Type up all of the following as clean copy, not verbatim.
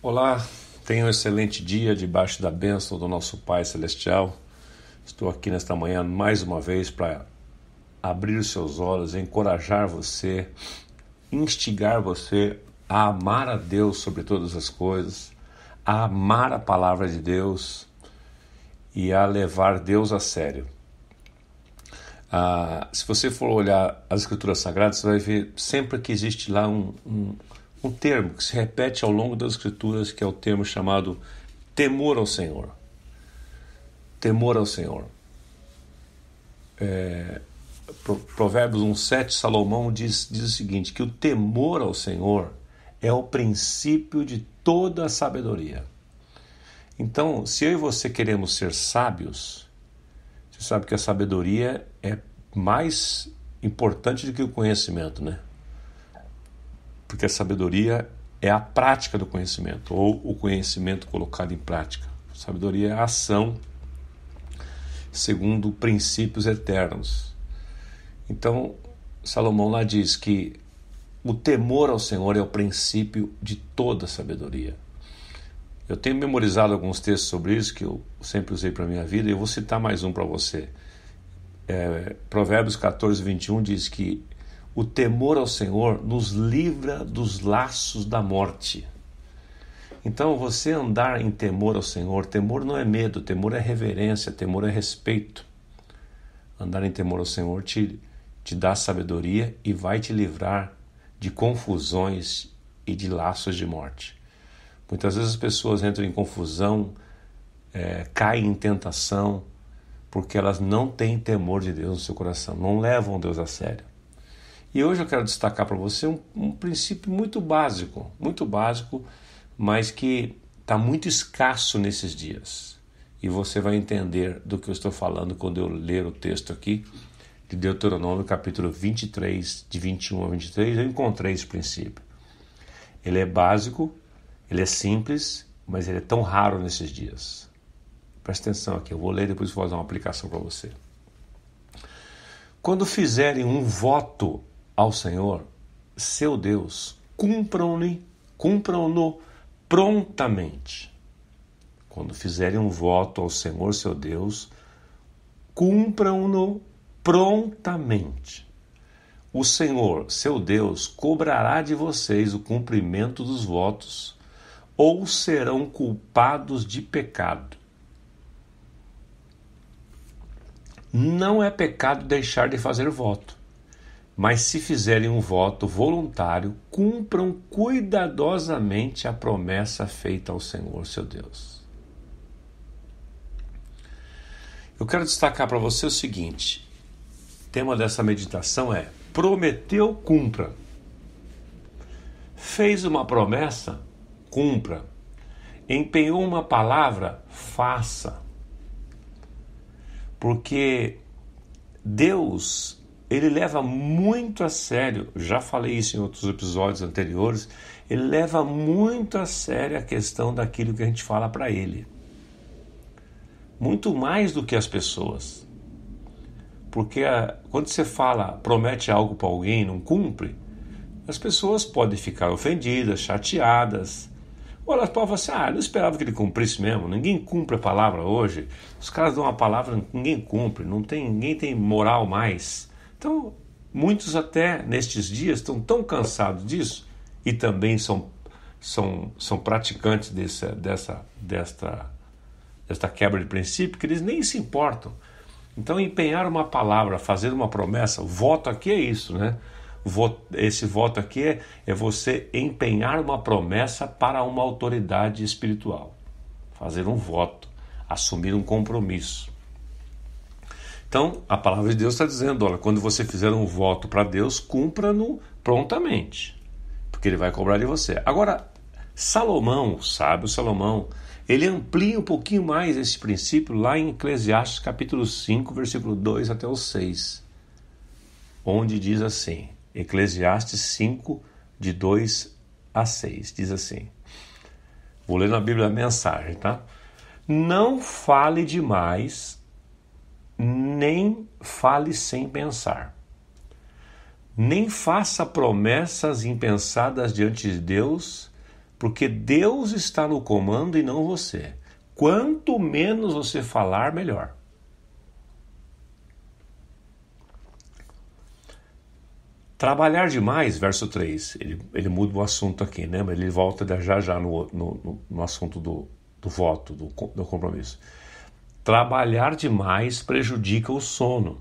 Olá, tenha um excelente dia debaixo da bênção do nosso Pai Celestial. Estou aqui nesta manhã mais uma vez para abrir os seus olhos, encorajar você, instigar você a amar a Deus sobre todas as coisas, a amar a palavra de Deus e a levar Deus a sério. Se você for olhar as Escrituras Sagradas, você vai ver sempre que existe lá um termo que se repete ao longo das Escrituras, que é o termo chamado temor ao Senhor. Temor ao Senhor. Provérbios 1,7, Salomão diz o seguinte, que o temor ao Senhor é o princípio de toda a sabedoria. Então, se eu e você queremos ser sábios, você sabe que a sabedoria é mais importante do que o conhecimento, né? Porque a sabedoria é a prática do conhecimento, ou o conhecimento colocado em prática. A sabedoria é a ação segundo princípios eternos. Então, Salomão lá diz que o temor ao Senhor é o princípio de toda a sabedoria. Eu tenho memorizado alguns textos sobre isso que eu sempre usei para a minha vida e eu vou citar mais um para você. Provérbios 14, 21 diz que o temor ao Senhor nos livra dos laços da morte. Então, você andar em temor ao Senhor, temor não é medo, temor é reverência, temor é respeito. Andar em temor ao Senhor te dá sabedoria e vai te livrar de confusões e de laços de morte. Muitas vezes as pessoas entram em confusão, caem em tentação, porque elas não têm temor de Deus no seu coração, não levam Deus a sério. E hoje eu quero destacar para você um princípio muito básico, mas que está muito escasso nesses dias. E você vai entender do que eu estou falando quando eu ler o texto aqui, de Deuteronômio, capítulo 23, de 21 a 23, eu encontrei esse princípio. Ele é básico, ele é simples, mas ele é tão raro nesses dias. Presta atenção aqui, eu vou ler e depois vou fazer uma aplicação para você. Quando fizerem um voto ao Senhor, seu Deus, cumpram-no prontamente. Quando fizerem um voto ao Senhor, seu Deus, cumpram-no prontamente. O Senhor, seu Deus, cobrará de vocês o cumprimento dos votos, ou serão culpados de pecado. Não é pecado deixar de fazer voto, mas se fizerem um voto voluntário, cumpram cuidadosamente a promessa feita ao Senhor, seu Deus. Eu quero destacar para você o seguinte, o tema dessa meditação é: prometeu, cumpra. Fez uma promessa, cumpra. Empenhou uma palavra, faça. Porque Deus, ele leva muito a sério, já falei isso em outros episódios anteriores, ele leva muito a sério a questão daquilo que a gente fala para ele. Muito mais do que as pessoas. Porque quando você promete algo para alguém e não cumpre, as pessoas podem ficar ofendidas, chateadas. Ou elas podem falar assim, eu não esperava que ele cumprisse mesmo, ninguém cumpre a palavra hoje, os caras dão uma palavra, ninguém cumpre, ninguém tem moral mais. Então, muitos até nestes dias estão tão cansados disso e também são praticantes desta quebra de princípio que eles nem se importam. Então, empenhar uma palavra, fazer uma promessa, voto aqui é isso, né? Esse voto aqui é você empenhar uma promessa para uma autoridade espiritual. Fazer um voto, assumir um compromisso. Então, a palavra de Deus está dizendo, olha, quando você fizer um voto para Deus, cumpra-no prontamente, porque ele vai cobrar de você. Agora, Salomão, sábio Salomão, ele amplia um pouquinho mais esse princípio lá em Eclesiastes capítulo 5, versículo 2 até o 6, onde diz assim, Eclesiastes 5, de 2 a 6, diz assim, vou ler na Bíblia a mensagem, tá? Não fale demais, nem fale sem pensar. Nem faça promessas impensadas diante de Deus, Porque Deus está no comando e não você. Quanto menos você falar, melhor. Trabalhar demais, verso 3, ele muda o assunto aqui, né? Mas ele volta já no assunto do voto, do compromisso. Trabalhar demais prejudica o sono.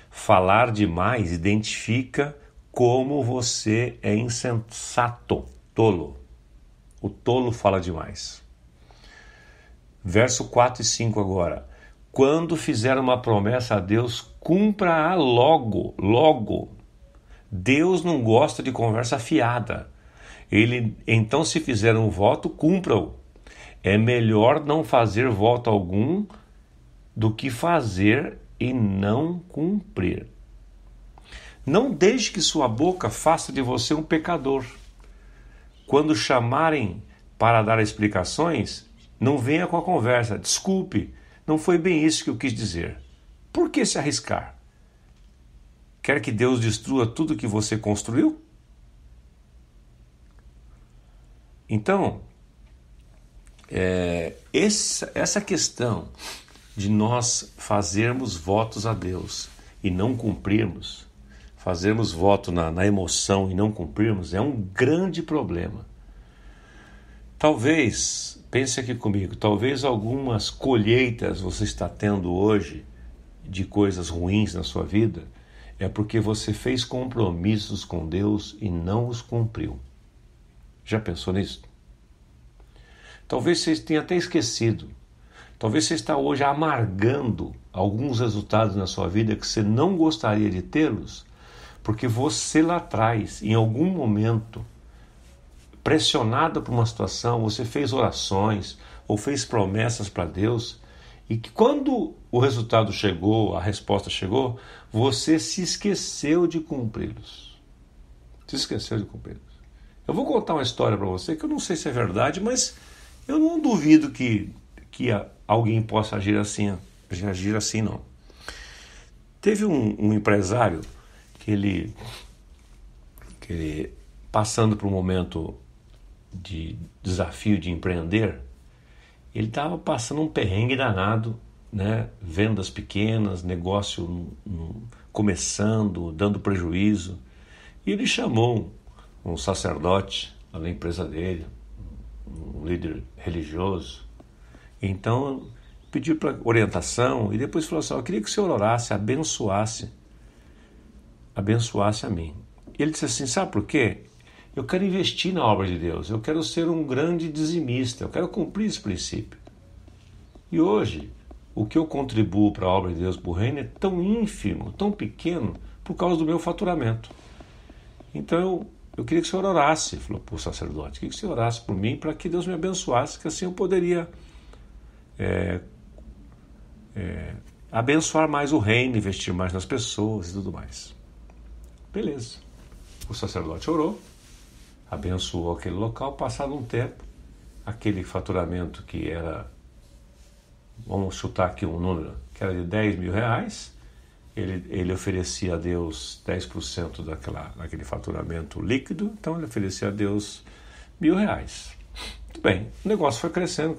Falar demais identifica como você é insensato, tolo. O tolo fala demais. Verso 4 e 5 agora. Quando fizer uma promessa a Deus, cumpra-a logo, logo. Deus não gosta de conversa fiada. Então, se fizer um voto, cumpra-o. É melhor não fazer voto algum do que fazer e não cumprir. Não deixe que sua boca faça de você um pecador. Quando chamarem para dar explicações, não venha com a conversa. Desculpe, não foi bem isso que eu quis dizer. Por que se arriscar? Quer que Deus destrua tudo que você construiu? Então, essa questão de nós fazermos votos a Deus e não cumprirmos, fazermos voto na emoção e não cumprirmos, é um grande problema. Talvez, pense aqui comigo, talvez algumas colheitas você está tendo hoje de coisas ruins na sua vida, é porque você fez compromissos com Deus e não os cumpriu. Já pensou nisso? Talvez você tenha até esquecido. Talvez você está hoje amargando alguns resultados na sua vida que você não gostaria de tê-los, porque você lá atrás, em algum momento, pressionado por uma situação, você fez orações ou fez promessas para Deus, e que quando o resultado chegou, a resposta chegou, você se esqueceu de cumpri-los. Se esqueceu de cumpri-los. Eu vou contar uma história para você que eu não sei se é verdade, mas eu não duvido que alguém possa agir assim não. Teve um empresário que ele passando por um momento de desafio de empreender, ele estava passando um perrengue danado, né? Vendas pequenas, negócio começando, dando prejuízo. E ele chamou um sacerdote lá na empresa dele, um líder religioso. Então pediu para orientação e depois falou assim: eu queria que o senhor orasse, abençoasse a mim. E ele disse assim: sabe por quê? Eu quero investir na obra de Deus, eu quero ser um grande dizimista, eu quero cumprir esse princípio. E hoje, o que eu contribuo para a obra de Deus, para o reino, é tão ínfimo, tão pequeno, por causa do meu faturamento. Então eu queria que o senhor orasse, falou para o sacerdote, queria que o senhor orasse por mim para que Deus me abençoasse, que assim eu poderia abençoar mais o reino, investir mais nas pessoas e tudo mais. Beleza. O sacerdote orou, abençoou aquele local. Passado um tempo, aquele faturamento que era, vamos chutar aqui um número, que era de 10 mil reais, ele oferecia a Deus 10% daquele faturamento líquido, então ele oferecia a Deus R$1.000. Muito bem, o negócio foi crescendo.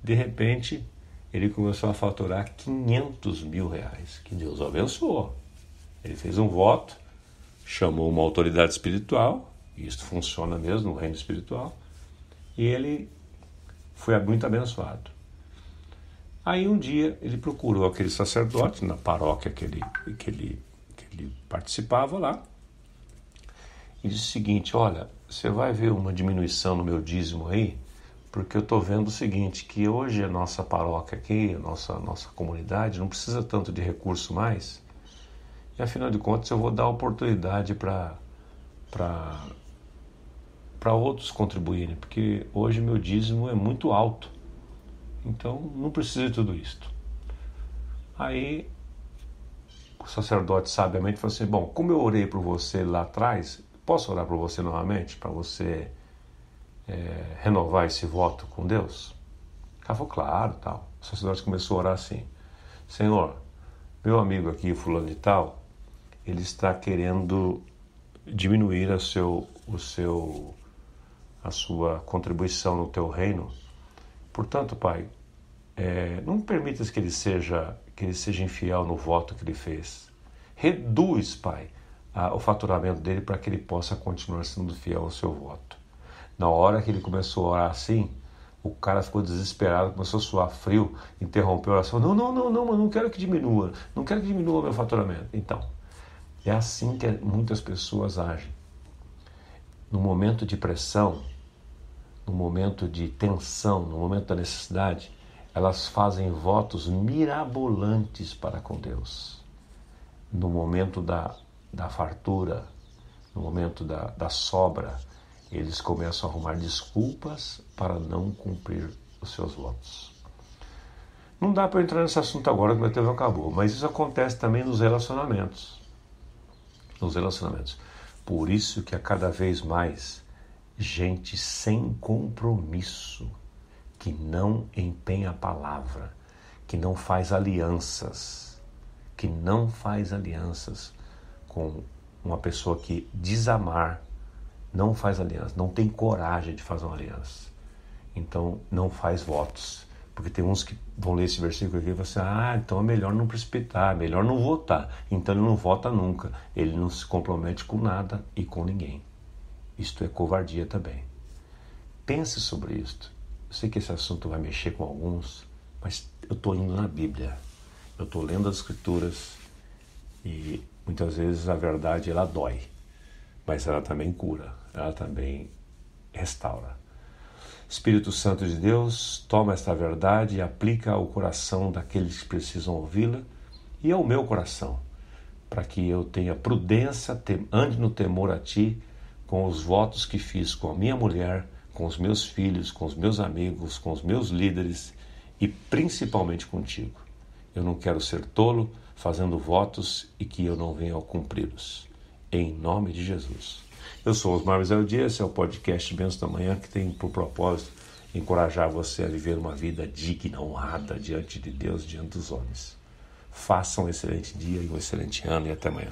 De repente, ele começou a faturar R$500 mil, que Deus o abençoou. Ele fez um voto, chamou uma autoridade espiritual, e isso funciona mesmo no reino espiritual, e ele foi muito abençoado. Aí um dia ele procurou aquele sacerdote na paróquia que ele participava lá, e disse o seguinte: olha, você vai ver uma diminuição no meu dízimo aí, porque eu estou vendo o seguinte, que hoje a nossa paróquia aqui, a nossa comunidade, não precisa tanto de recurso mais, e afinal de contas eu vou dar oportunidade para outros contribuírem, porque hoje meu dízimo é muito alto, então não precisa de tudo isto. Aí o sacerdote sabiamente falou assim: bom, como eu orei por você lá atrás, posso orar por você novamente, para você renovar esse voto com Deus? Ela falou: claro, tal. O sacerdote começou a orar assim: Senhor, meu amigo aqui, fulano de tal, ele está querendo diminuir a sua contribuição no teu reino. Portanto, Pai, não permitas que ele seja infiel no voto que ele fez. Reduz, Pai, o faturamento dele para que ele possa continuar sendo fiel ao seu voto. Na hora que ele começou a orar assim, o cara ficou desesperado, começou a suar frio, interrompeu a oração. Não, mas não quero que diminua. Não quero que diminua o meu faturamento. Então, é assim que muitas pessoas agem. No momento de pressão, no momento de tensão, no momento da necessidade, elas fazem votos mirabolantes para com Deus. No momento da fartura, no momento da sobra, eles começam a arrumar desculpas para não cumprir os seus votos. Não dá para entrar nesse assunto agora que o meu tempo acabou, mas isso acontece também nos relacionamentos. Por isso que há cada vez mais gente sem compromisso, que não empenha a palavra, que não faz alianças com uma pessoa que desamar, não faz aliança, não tem coragem de fazer uma aliança. Então não faz votos. Porque tem uns que vão ler esse versículo aqui e vão assim, então é melhor não precipitar, é melhor não votar. Então ele não vota nunca, ele não se compromete com nada e com ninguém. Isto é covardia também. Pense sobre isto. Eu sei que esse assunto vai mexer com alguns, mas eu estou indo na Bíblia. Eu estou lendo as Escrituras e muitas vezes a verdade ela dói, mas ela também cura, ela também restaura. Espírito Santo de Deus, toma esta verdade e aplica ao coração daqueles que precisam ouvi-la e ao meu coração, para que eu tenha prudência, ande no temor a Ti, com os votos que fiz com a minha mulher, com os meus filhos, com os meus amigos, com os meus líderes e principalmente contigo. Eu não quero ser tolo fazendo votos e que eu não venha a cumpri-los. Em nome de Jesus. Eu sou Osmar Misael Dias, esse é o podcast Bênçãos da Manhã, que tem por propósito encorajar você a viver uma vida digna, honrada diante de Deus, diante dos homens. Faça um excelente dia e um excelente ano e até amanhã.